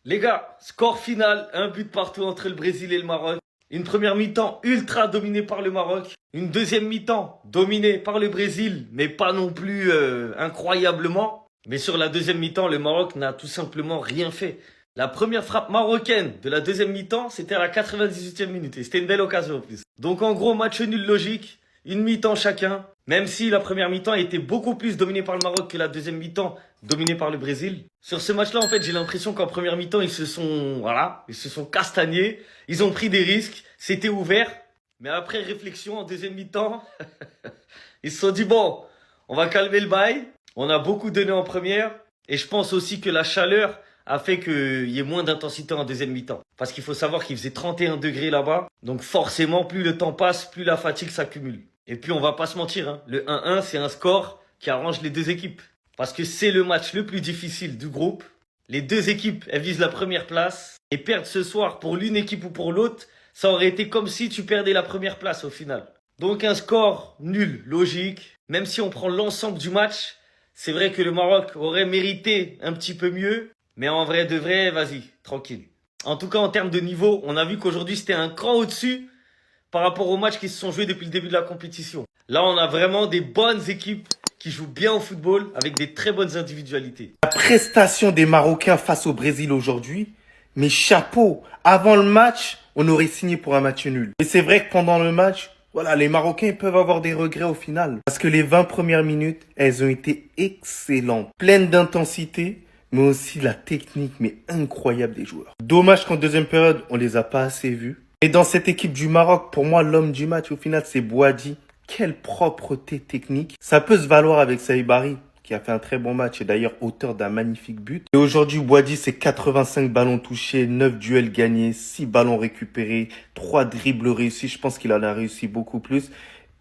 Les gars, score final, un but partout entre le Brésil et le Maroc. Une première mi-temps ultra dominée par le Maroc. Une deuxième mi-temps dominée par le Brésil, mais pas non plus incroyablement. Mais sur la deuxième mi-temps, le Maroc n'a tout simplement rien fait. La première frappe marocaine de la deuxième mi-temps, c'était à la 98e minute. Et c'était une belle occasion en plus. Donc en gros, match nul logique. Une mi-temps chacun. Même si la première mi-temps était beaucoup plus dominée par le Maroc que la deuxième mi-temps dominée par le Brésil. Sur ce match-là, en fait, j'ai l'impression qu'en première mi-temps, ils se sont castagnés. Ils ont pris des risques. C'était ouvert. Mais après réflexion, en deuxième mi-temps, ils se sont dit, bon, on va calmer le bail. On a beaucoup donné en première. Et je pense aussi que la chaleur a fait qu'il y ait moins d'intensité en deuxième mi-temps. Parce qu'il faut savoir qu'il faisait 31 degrés là-bas. Donc forcément, plus le temps passe, plus la fatigue s'accumule. Et puis on va pas se mentir, hein, le 1-1, c'est un score qui arrange les deux équipes. Parce que c'est le match le plus difficile du groupe. Les deux équipes, elles visent la première place. Et perdre ce soir pour l'une équipe ou pour l'autre, ça aurait été comme si tu perdais la première place au final. Donc un score nul, logique. Même si on prend l'ensemble du match, c'est vrai que le Maroc aurait mérité un petit peu mieux. Mais en vrai de vrai, vas-y, tranquille. En tout cas, en termes de niveau, on a vu qu'aujourd'hui, c'était un cran au-dessus par rapport aux matchs qui se sont joués depuis le début de la compétition. Là, on a vraiment des bonnes équipes qui jouent bien au football avec des très bonnes individualités. La prestation des Marocains face au Brésil aujourd'hui, mais chapeau, avant le match, on aurait signé pour un match nul. Et c'est vrai que pendant le match, voilà, les Marocains peuvent avoir des regrets au final. Parce que les 20 premières minutes, elles ont été excellentes, pleines d'intensité, mais aussi la technique, mais incroyable des joueurs. Dommage qu'en deuxième période, on les a pas assez vus. Et dans cette équipe du Maroc, pour moi, l'homme du match, au final, c'est Bouhaddi. Quelle propreté technique. Ça peut se valoir avec Saïbari, qui a fait un très bon match et d'ailleurs auteur d'un magnifique but. Et aujourd'hui, Bouhaddi, c'est 85 ballons touchés, 9 duels gagnés, 6 ballons récupérés, 3 dribbles réussis. Je pense qu'il en a réussi beaucoup plus.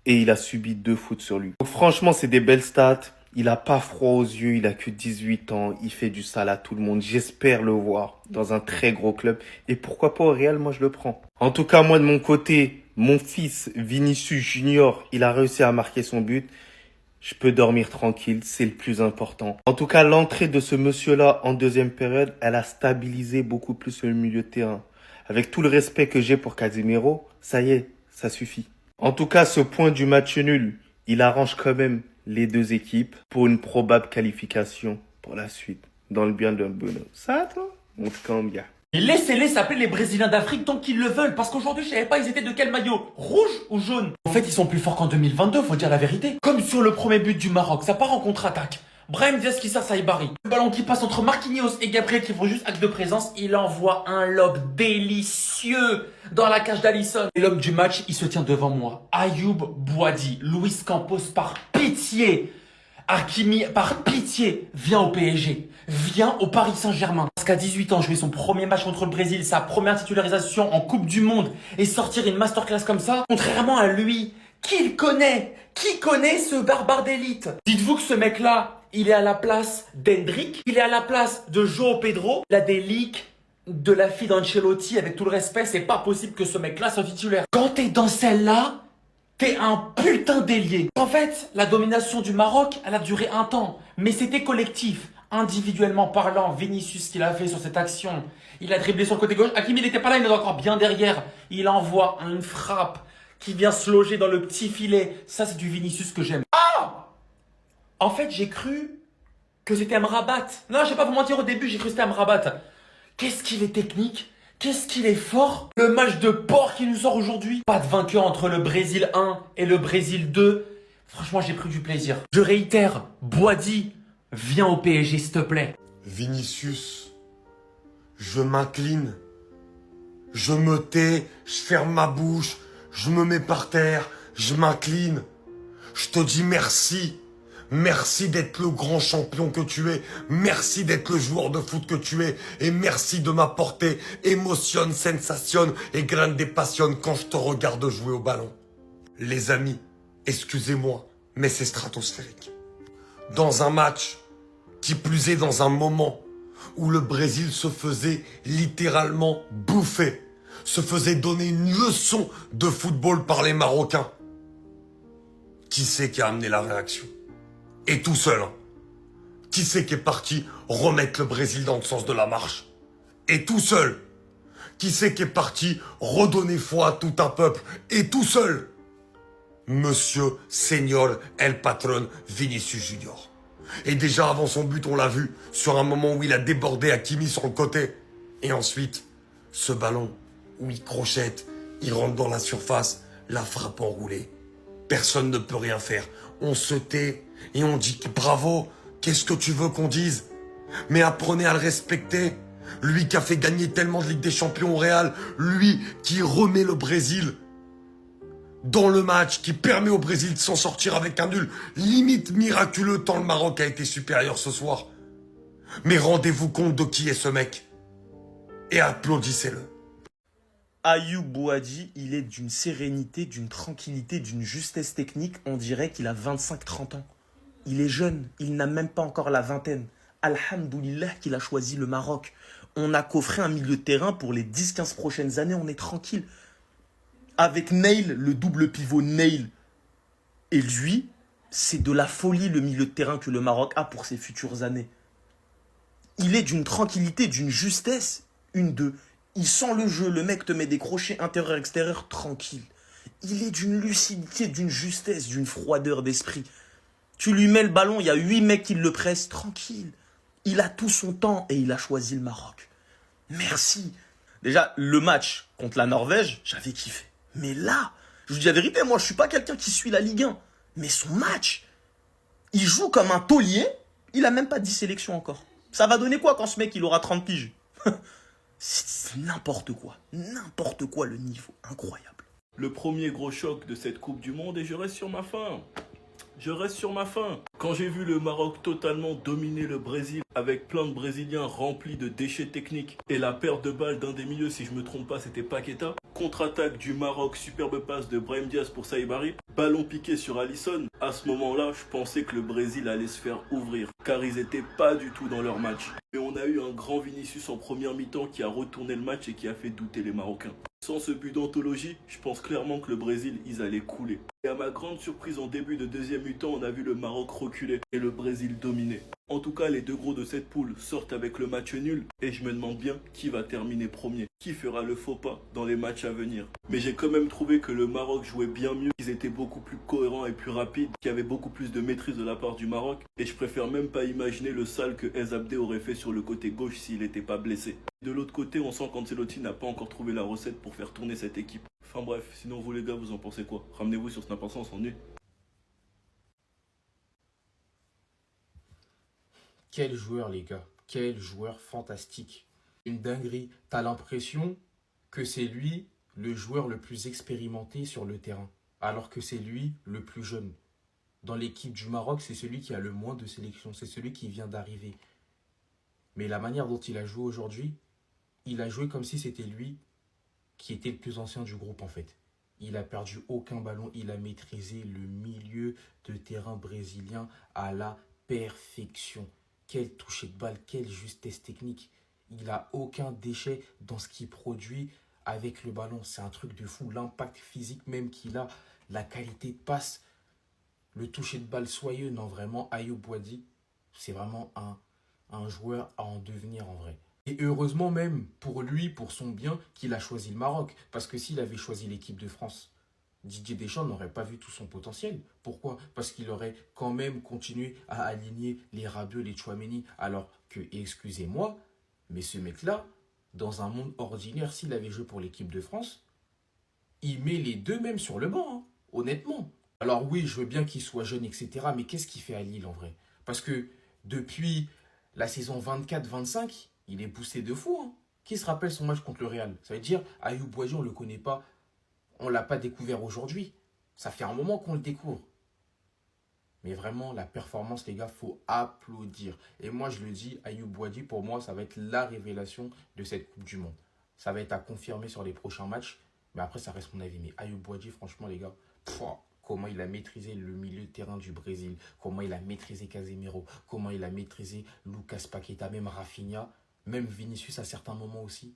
Et il a subi 2 fautes sur lui. Donc franchement, c'est des belles stats. Il a pas froid aux yeux, il a que 18 ans, il fait du sale à tout le monde. J'espère le voir dans un très gros club. Et pourquoi pas au Real, moi je le prends. En tout cas, moi de mon côté, mon fils Vinicius Junior, il a réussi à marquer son but. Je peux dormir tranquille, c'est le plus important. En tout cas, l'entrée de ce monsieur-là en deuxième période, elle a stabilisé beaucoup plus le milieu de terrain. Avec tout le respect que j'ai pour Casemiro, ça y est, ça suffit. En tout cas, ce point du match nul, il arrange quand même les deux équipes pour une probable qualification pour la suite. Dans le bien d'un bonheur. Ça, toi, on te cambia. Et laissez-les s'appeler les Brésiliens d'Afrique tant qu'ils le veulent, parce qu'aujourd'hui je savais pas ils étaient de quel maillot, rouge ou jaune. En fait ils sont plus forts qu'en 2022, faut dire la vérité. Comme sur le premier but du Maroc, ça part en contre-attaque. Brahim Diaz qui sert Saïbari. Le ballon qui passe entre Marquinhos et Gabriel qui font juste acte de présence, il envoie un lob délicieux dans la cage d'Alisson. Et l'homme du match, il se tient devant moi. Ayoub Bouhaddi, Luis Campos par pitié. Hakimi, par pitié, viens au PSG. Viens au Paris Saint-Germain. Parce qu'à 18 ans, jouer son premier match contre le Brésil, sa première titularisation en Coupe du Monde et sortir une masterclass comme ça, contrairement à lui, qui connaît ce barbare d'élite? Dites-vous que ce mec-là, il est à la place d'Hendrick, il est à la place de João Pedro, il a des leaks de la fille d'Ancelotti, avec tout le respect, c'est pas possible que ce mec-là soit titulaire. Quand t'es dans celle-là, t'es un putain d'ailier. En fait, la domination du Maroc, elle a duré un temps, mais c'était collectif. Individuellement parlant, Vinicius qu'il a fait sur cette action, il a dribblé sur le côté gauche. Hakimi, il n'était pas là, il est encore bien derrière. Il envoie une frappe qui vient se loger dans le petit filet. Ça, c'est du Vinicius que j'aime. Ah! En fait, j'ai cru que c'était Amrabat. Non, je vais pas vous mentir, au début, j'ai cru que c'était Amrabat. Qu'est-ce qu'il est technique? Qu'est-ce qu'il est fort? Le match de porc qui nous sort aujourd'hui. Pas de vainqueur entre le Brésil 1 et le Brésil 2. Franchement, j'ai pris du plaisir. Je réitère, Bouhaddi, viens au PSG, s'il te plaît. Vinicius, je m'incline, je me tais, je ferme ma bouche, je me mets par terre, je m'incline. Je te dis merci. Merci d'être le grand champion que tu es. Merci d'être le joueur de foot que tu es. Et merci de m'apporter émotion, sensation et grande passion quand je te regarde jouer au ballon. Les amis, excusez-moi, mais c'est stratosphérique. Dans un match, qui plus est dans un moment où le Brésil se faisait littéralement bouffer, se faisait donner une leçon de football par les Marocains. Qui c'est qui a amené la réaction? Et tout seul, hein. Qui c'est qui est parti remettre le Brésil dans le sens de la marche? Et tout seul. Qui c'est qui est parti redonner foi à tout un peuple? Et tout seul. Monsieur Señor El Patron Vinicius Junior. Et déjà avant son but, on l'a vu, sur un moment où il a débordé Hakimi sur le côté. Et ensuite, ce ballon où il crochette, il rentre dans la surface, la frappe enroulée. Personne ne peut rien faire. On se tait et on dit bravo, qu'est-ce que tu veux qu'on dise? Mais apprenez à le respecter. Lui qui a fait gagner tellement de Ligue des Champions au Real, lui qui remet le Brésil dans le match, qui permet au Brésil de s'en sortir avec un nul limite miraculeux tant le Maroc a été supérieur ce soir. Mais rendez-vous compte de qui est ce mec et applaudissez-le. Ayoub Boadi, il est d'une sérénité, d'une tranquillité, d'une justesse technique. On dirait qu'il a 25-30 ans. Il est jeune, il n'a même pas encore la vingtaine. Alhamdoulilah qu'il a choisi le Maroc. On a coffré un milieu de terrain pour les 10-15 prochaines années, on est tranquille. Avec Nail, le double pivot Nail et lui, c'est de la folie le milieu de terrain que le Maroc a pour ses futures années. Il est d'une tranquillité, d'une justesse, il sent le jeu, le mec te met des crochets intérieur-extérieur tranquille. Il est d'une lucidité, d'une justesse, d'une froideur d'esprit. Tu lui mets le ballon, il y a 8 mecs qui le pressent, tranquille. Il a tout son temps et il a choisi le Maroc. Merci. Déjà, le match contre la Norvège, j'avais kiffé. Mais là, je vous dis la vérité, moi je suis pas quelqu'un qui suit la Ligue 1. Mais son match, il joue comme un taulier, il a même pas 10 sélections encore. Ça va donner quoi quand ce mec il aura 30 piges? C'est n'importe quoi le niveau, incroyable. Le premier gros choc de cette Coupe du Monde et je reste sur ma faim. Je reste sur ma faim. Quand j'ai vu le Maroc totalement dominer le Brésil avec plein de Brésiliens remplis de déchets techniques et la perte de balle d'un des milieux, si je me trompe pas, c'était Paqueta. Contre-attaque du Maroc, superbe passe de Brahim Diaz pour Saïbari. Ballon piqué sur Alisson. À ce moment-là, je pensais que le Brésil allait se faire ouvrir car ils étaient pas du tout dans leur match. Et on a eu un grand Vinicius en première mi-temps qui a retourné le match et qui a fait douter les Marocains. Sans ce but d'anthologie, je pense clairement que le Brésil, ils allaient couler. Et à ma grande surprise, en début de deuxième mi-temps, on a vu le Maroc reculer et le Brésil dominer. En tout cas, les deux gros de cette poule sortent avec le match nul et je me demande bien qui va terminer premier, qui fera le faux pas dans les matchs à venir. Mais j'ai quand même trouvé que le Maroc jouait bien mieux, qu'ils étaient beaucoup plus cohérents et plus rapides, qu'il y avait beaucoup plus de maîtrise de la part du Maroc et je préfère même pas imaginer le sale que Ez Abdé aurait fait sur le côté gauche s'il n'était pas blessé. De l'autre côté, on sent qu'Ancelotti n'a pas encore trouvé la recette pour faire tourner cette équipe. Enfin bref, sinon vous les gars, vous en pensez quoi? Ramenez-vous sur Snap Instant, on s'ennuie. Quel joueur, les gars. Quel joueur fantastique. Une dinguerie. T'as l'impression que c'est lui le joueur le plus expérimenté sur le terrain, alors que c'est lui le plus jeune. Dans l'équipe du Maroc, c'est celui qui a le moins de sélections. C'est celui qui vient d'arriver. Mais la manière dont il a joué aujourd'hui, il a joué comme si c'était lui qui était le plus ancien du groupe en fait. Il a perdu aucun ballon, il a maîtrisé le milieu de terrain brésilien à la perfection. Quel toucher de balle, quelle justesse technique. Il n'a aucun déchet dans ce qu'il produit avec le ballon. C'est un truc de fou. L'impact physique même qu'il a, la qualité de passe, le toucher de balle soyeux. Non, vraiment, Ayoub Boadi, c'est vraiment un joueur à en devenir en vrai. Et heureusement même pour lui, pour son bien, qu'il a choisi le Maroc. Parce que s'il avait choisi l'équipe de France, Didier Deschamps n'aurait pas vu tout son potentiel. Pourquoi? Parce qu'il aurait quand même continué à aligner les Rabiot, les Tchouaméni. Alors que, excusez-moi, mais ce mec-là, dans un monde ordinaire, s'il avait joué pour l'équipe de France, il met les deux même sur le banc, hein, honnêtement. Alors oui, je veux bien qu'il soit jeune, etc. Mais qu'est-ce qu'il fait à Lille en vrai? Parce que depuis la saison 24-25, il est poussé de fou. Hein. Qui se rappelle son match contre le Real? Ça veut dire, Ayoub Boadi, on ne le connaît pas. On ne l'a pas découvert aujourd'hui. Ça fait un moment qu'on le découvre. Mais vraiment, la performance, les gars, il faut applaudir. Et moi, je le dis, Ayoub Boadi, pour moi, ça va être la révélation de cette Coupe du Monde. Ça va être à confirmer sur les prochains matchs. Mais après, ça reste mon avis. Mais Ayoub Boadi, franchement, les gars, comment il a maîtrisé le milieu de terrain du Brésil. Comment il a maîtrisé Casemiro. Comment il a maîtrisé Lucas Paqueta, même Rafinha. Même Vinicius à certains moments aussi.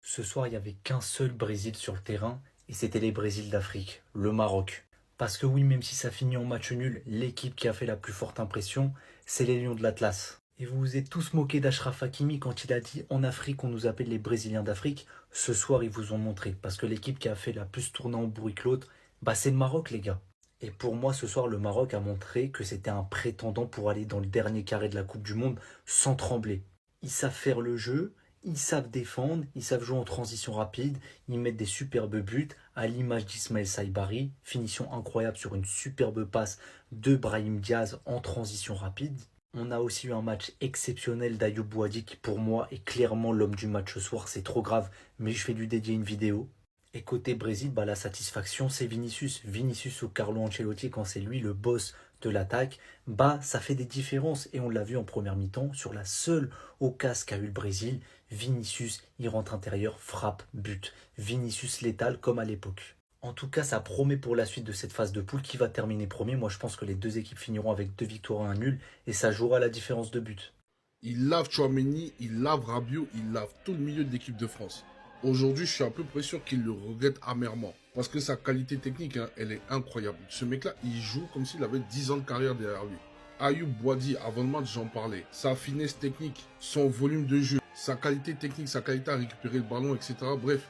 Ce soir, il n'y avait qu'un seul Brésil sur le terrain, et c'était les Brésils d'Afrique, le Maroc. Parce que oui, même si ça finit en match nul, l'équipe qui a fait la plus forte impression, c'est les Lions de l'Atlas. Et vous vous êtes tous moqués d'Achraf Hakimi quand il a dit « En Afrique, on nous appelle les Brésiliens d'Afrique ». Ce soir, ils vous ont montré. Parce que l'équipe qui a fait la plus tourner en bourrique que l'autre, bah c'est le Maroc, les gars. Et pour moi, ce soir, le Maroc a montré que c'était un prétendant pour aller dans le dernier carré de la Coupe du Monde sans trembler. Ils savent faire le jeu, ils savent défendre, ils savent jouer en transition rapide, ils mettent des superbes buts, à l'image d'Ismaël Saïbari, finition incroyable sur une superbe passe de Brahim Diaz en transition rapide. On a aussi eu un match exceptionnel d'Ayoub Boadi qui pour moi est clairement l'homme du match ce soir, c'est trop grave, mais je vais lui dédier une vidéo. Et côté Brésil, bah la satisfaction c'est Vinicius. Vinicius ou Carlo Ancelotti quand c'est lui le boss de l'attaque, bah ça fait des différences. Et on l'a vu en première mi-temps, sur la seule occasion qu'a eu le Brésil, Vinicius, il rentre intérieur, frappe, but. Vinicius létal comme à l'époque. En tout cas, ça promet pour la suite de cette phase de poule qui va terminer premier. Moi, je pense que les deux équipes finiront avec 2 victoires et 1 nul. Et ça jouera la différence de but. Il lave Tchouaméni, il lave Rabiot, il lave tout le milieu de l'équipe de France. Aujourd'hui, je suis à peu près sûr qu'il le regrette amèrement. Parce que sa qualité technique, hein, elle est incroyable. Ce mec-là, il joue comme s'il avait 10 ans de carrière derrière lui. Ayoub Boadi, avant le match, j'en parlais. Sa finesse technique, son volume de jeu, sa qualité technique, sa qualité à récupérer le ballon, etc. Bref,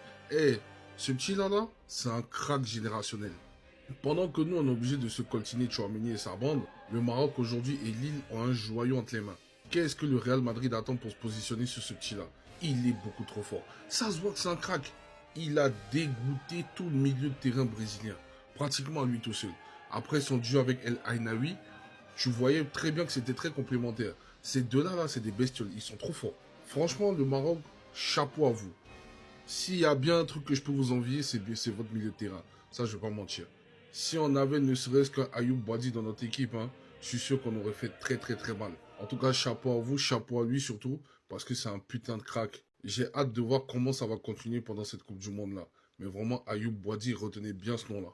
ce petit-là, c'est un crack générationnel. Pendant que nous, on est obligé de se coltiner Tchouaméni et sa bande, le Maroc aujourd'hui et Lille ont un joyau entre les mains. Qu'est-ce que le Real Madrid attend pour se positionner sur ce petit-là? Il est beaucoup trop fort. Ça se voit que c'est un crack. Il a dégoûté tout le milieu de terrain brésilien. Pratiquement à lui tout seul. Après son duo avec El Ainaoui, tu voyais très bien que c'était très complémentaire. Ces deux-là, c'est des bestioles. Ils sont trop forts. Franchement, le Maroc, chapeau à vous. S'il y a bien un truc que je peux vous envier, c'est votre milieu de terrain. Ça, je vais pas mentir. Si on avait ne serait-ce qu'un Ayoub Boadi dans notre équipe, hein, je suis sûr qu'on aurait fait très très très mal. En tout cas, chapeau à vous, chapeau à lui surtout, parce que c'est un putain de crack. J'ai hâte de voir comment ça va continuer pendant cette Coupe du Monde là. Mais vraiment, Ayoub Boadi, retenez bien ce nom là.